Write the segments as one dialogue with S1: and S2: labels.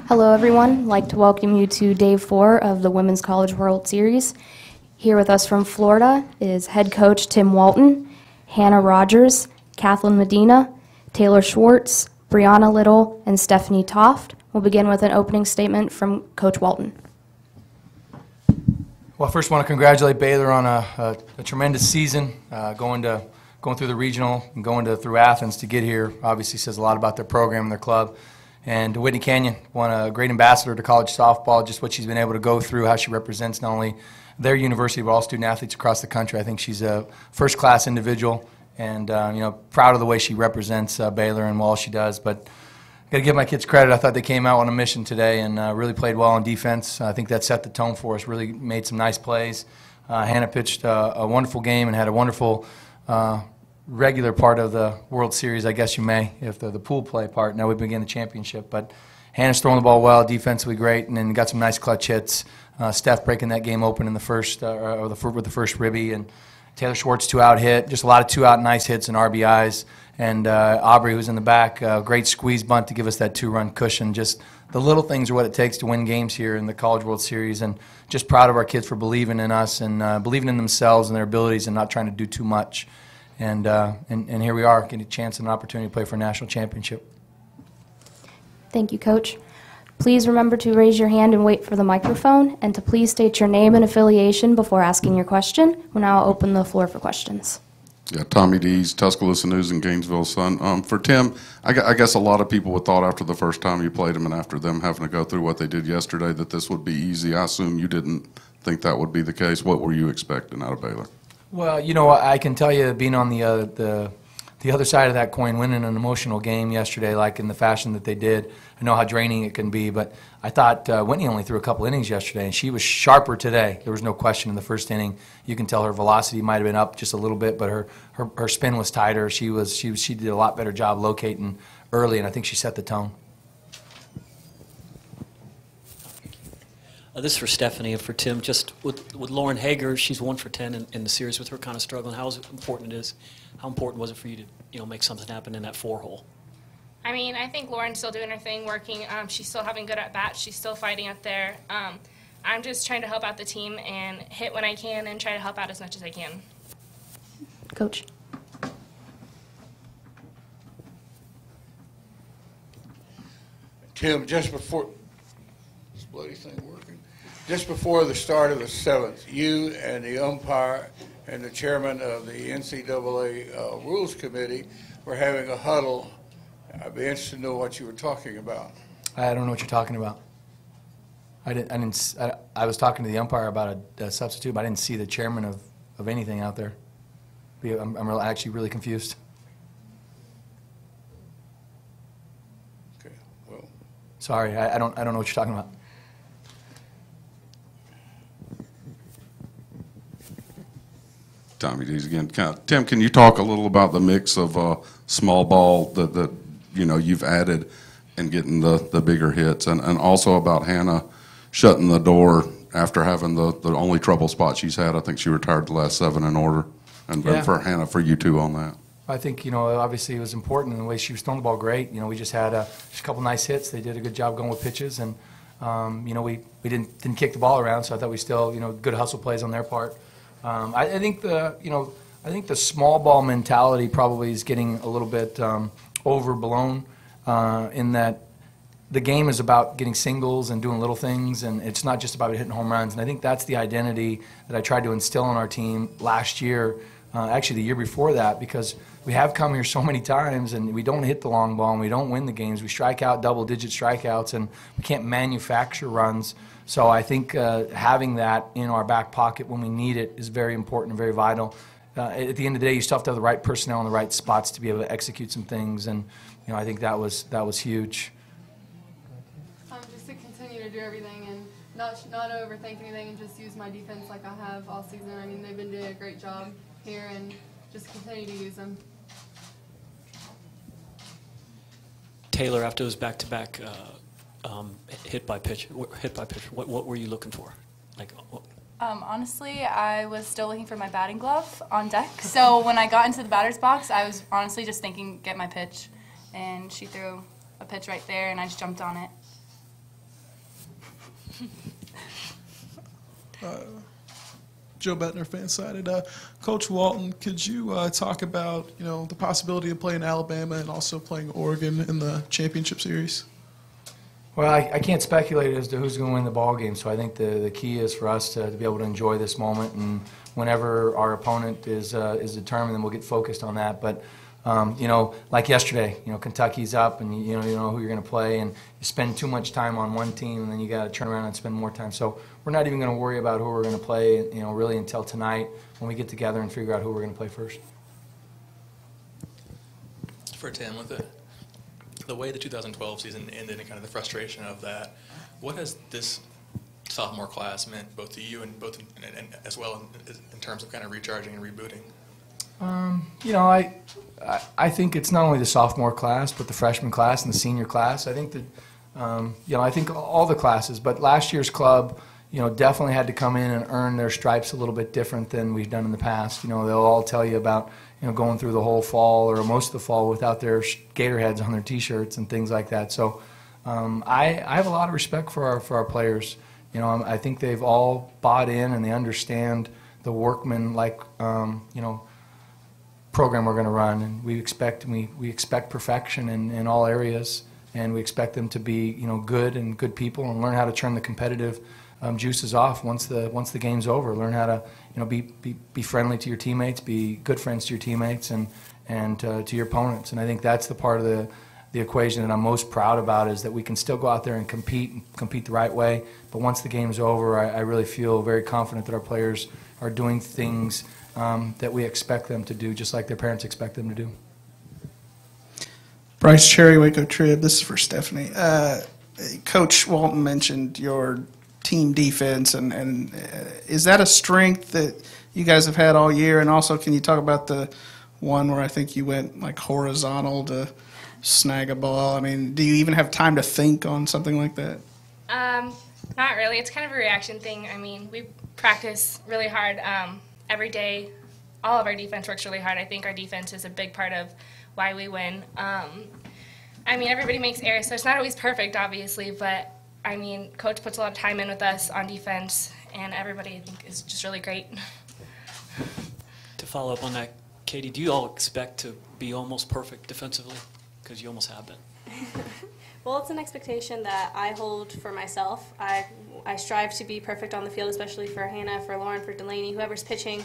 S1: Hello, everyone. I'd like to welcome you to Day 4 of the Women's College World Series. Here with us from Florida is head coach Tim Walton, Hannah Rogers, Kathleen Medina, Taylor Schwartz, Brianna Little, and Stephanie Toft. We'll begin with an opening statement from Coach Walton.
S2: Well, first I want to congratulate Baylor on a tremendous season, going through the regional and through Athens to get here. Obviously says a lot about their program and their club. And Whitney Canyon won a great ambassador to college softball, just what she's been able to go through, how she represents not only their university but all student athletes across the country. I think she's a first-class individual and proud of the way she represents Baylor and all she does. But got to give my kids credit. I thought they came out on a mission today and really played well on defense. I think that set the tone for us, really made some nice plays. Hannah pitched a wonderful game and had a wonderful regular part of the World Series, I guess you may, if the pool play part. Now we begin the championship. But Hannah's throwing the ball well, defensively great, and then got some nice clutch hits. Steph breaking that game open in the first, with the first ribby, and Taylor Schwartz 2-out hit. Just a lot of 2-out nice hits and RBIs. And Aubrey, who's in the back, great squeeze bunt to give us that 2-run cushion. Just the little things are what it takes to win games here in the College World Series. And just proud of our kids for believing in us and believing in themselves and their abilities and not trying to do too much. And here we are, getting a chance and an opportunity to play for a national championship.
S1: Thank you, Coach. Please remember to raise your hand and wait for the microphone, and to please state your name and affiliation before asking your question. We'll now open the floor for questions.
S3: Yeah, Tommy Dees, Tuscaloosa News and Gainesville Sun. For Tim, I guess a lot of people would thought after the first time you played them and after them having to go through what they did yesterday that this would be easy. I assume you didn't think that would be the case. What were you expecting out of Baylor?
S2: Well, I can tell you, being on the other side of that coin, winning an emotional game yesterday, like in the fashion that they did, I know how draining it can be, but I thought Whitney only threw a couple innings yesterday, and she was sharper today. There was no question in the first inning. You can tell her velocity might have been up just a little bit, but her spin was tighter. She did a lot better job locating early, and I think she set the tone.
S4: This is for Stephanie and for Tim. Just with Lauren Hager, she's 1 for 10 in the series with her kind of struggling. How important was it for you to make something happen in that 4-hole?
S5: I mean, I think Lauren's still doing her thing, working. She's still having good at-bats. She's still fighting up there. I'm just trying to help out the team and hit when I can and try to help out as much as I can.
S1: Coach.
S6: Tim, just before this bloody thing working, just before the start of the 7th, you and the umpire and the chairman of the NCAA Rules Committee were having a huddle. I'd be interested to know what you were talking about.
S2: I don't know what you're talking about. I was talking to the umpire about a substitute, but I didn't see the chairman of anything out there. I'm actually really confused.
S6: Okay, well.
S2: Sorry, I don't know what you're talking about.
S3: Tommy Dees again. Tim, can you talk a little about the mix of small ball that you've added and getting the bigger hits, and also about Hannah shutting the door after having the only trouble spot she's had? I think she retired the last 7 in order. And for Hannah, for you too on that. I
S2: think, obviously it was important in the way she was throwing the ball great. We just had just a couple nice hits. They did a good job going with pitches, and, we didn't kick the ball around, so I thought we still, good hustle plays on their part. I think the small ball mentality probably is getting a little bit overblown in that the game is about getting singles and doing little things, and it's not just about hitting home runs. And I think that's the identity that I tried to instill on our team last year, actually the year before that, because we have come here so many times and we don't hit the long ball and we don't win the games. We strike out double-digit strikeouts and we can't manufacture runs. So I think having that in our back pocket when we need it is very important and very vital. At the end of the day, you still have to have the right personnel in the right spots to be able to execute some things, and I think that was huge.
S7: Just to continue to do everything and not overthink anything and just use my defense like I have all season. I mean, they've been doing a great job here, and just continue to use them.
S4: Taylor, after those back-to-back hit by pitch, what were you looking for?
S8: Honestly, I was still looking for my batting glove on deck. So when I got into the batter's box, I was honestly just thinking, get my pitch. And she threw a pitch right there, and I just jumped on it.
S9: Joe Bettner, fan-sided. Coach Walton, could you talk about the possibility of playing Alabama and also playing Oregon in the championship series?
S2: Well, I can't speculate as to who's going to win the ball game, so I think the key is for us to be able to enjoy this moment, and whenever our opponent is determined, then we'll get focused on that. But like yesterday, Kentucky's up, and you know who you're going to play, and you spend too much time on one team, and then you got to turn around and spend more time. So we're not even going to worry about who we're going to play, really until tonight when we get together and figure out who we're going to play first.
S10: For Tim, with the way the 2012 season ended and kind of the frustration of that, what has this sophomore class meant both to you and as well in terms of kind of recharging and rebooting?
S2: I think it's not only the sophomore class, but the freshman class and the senior class. I think that, I think all the classes, but last year's club, definitely had to come in and earn their stripes a little bit different than we've done in the past. They'll all tell you about, going through the whole fall or most of the fall without their gator heads on their T-shirts and things like that. So I have a lot of respect for our players. I think they've all bought in and they understand the workman-like, program we're going to run, and we expect perfection in all areas, and we expect them to be good and good people and learn how to turn the competitive juices off once the game's over. Learn how to be friendly to your teammates, be good friends to your teammates, and to your opponents. And I think that's the part of the equation that I'm most proud about, is that we can still go out there and compete the right way. But once the game's over, I really feel very confident that our players are doing things that we expect them to do, just like their parents expect them to do.
S11: Bryce Cherry, Waco Trib. This is for Stephanie. Coach Walton mentioned your team defense, and is that a strength that you guys have had all year? And also, can you talk about the one where I think you went like horizontal to snag a ball? I mean, do you even have time to think on something like that?
S5: Not really. It's kind of a reaction thing. I mean, we practice really hard every day. All of our defense works really hard. I think our defense is a big part of why we win. I mean, everybody makes errors, so it's not always perfect, obviously, but I mean, Coach puts a lot of time in with us on defense, and everybody, I think, is just really great.
S4: To follow up on that, Katie, do you all expect to be almost perfect defensively? Because you almost have been.
S12: Well, it's an expectation that I hold for myself. I strive to be perfect on the field, especially for Hannah, for Lauren, for Delaney, whoever's pitching.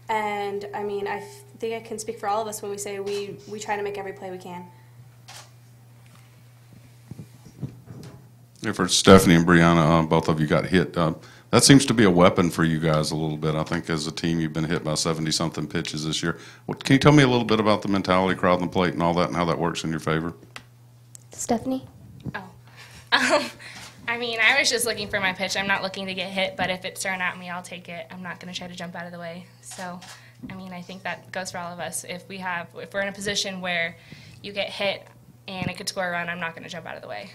S12: And, I mean, I think I can speak for all of us when we say we try to make every play we can.
S3: Yeah, for Stephanie and Brianna, both of you got hit. That seems to be a weapon for you guys a little bit. I think as a team you've been hit by 70-something pitches this year. Can you tell me a little bit about the mentality, crowd, and the plate, and all that, and how that works in your favor?
S1: Stephanie?
S5: Oh. I mean, I was just looking for my pitch. I'm not looking to get hit, but if it's thrown at me, I'll take it. I'm not going to try to jump out of the way. So, I mean, I think that goes for all of us. If we're in a position where you get hit and it could score a run, I'm not going to jump out of the way.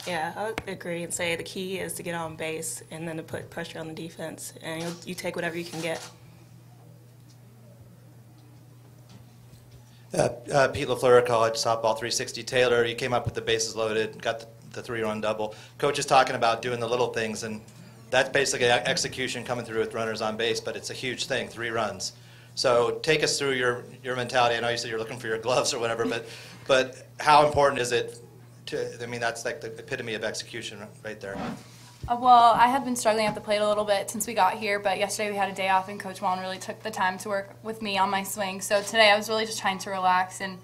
S13: Yeah, I would agree and say the key is to get on base and then to put pressure on the defense, and you take whatever you can get.
S14: Pete LaFleur, college softball 360 Taylor. You came up with the bases loaded, got the 3-run double. Coach is talking about doing the little things, and that's basically execution coming through with runners on base, but it's a huge thing, 3 runs. So take us through your mentality. I know you said you're looking for your gloves or whatever, but how important is it I mean, that's like the epitome of execution right there.
S8: Well, I had been struggling at the plate a little bit since we got here, but yesterday we had a day off, and Coach Walton really took the time to work with me on my swing. So today I was really just trying to relax, and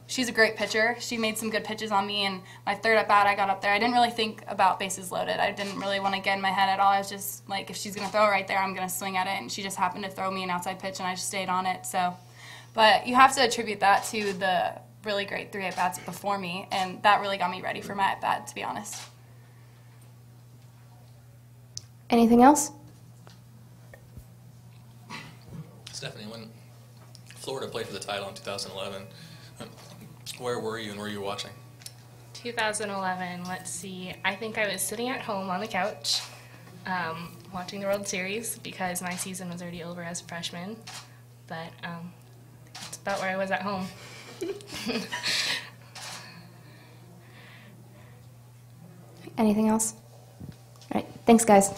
S8: she's a great pitcher. She made some good pitches on me, and my third at-bat, I got up there. I didn't really think about bases loaded. I didn't really want to get in my head at all. I was just like, if she's going to throw it right there, I'm going to swing at it, and she just happened to throw me an outside pitch, and I just stayed on it. So, but you have to attribute that to the really great 3 at-bats before me, and that really got me ready for my at-bat, to be honest.
S1: Anything else?
S10: Stephanie, when Florida played for the title in 2011, where were you and were you watching?
S5: 2011, let's see. I think I was sitting at home on the couch watching the World Series because my season was already over as a freshman, but that's about where I was at home.
S1: Anything else? Thanks, guys.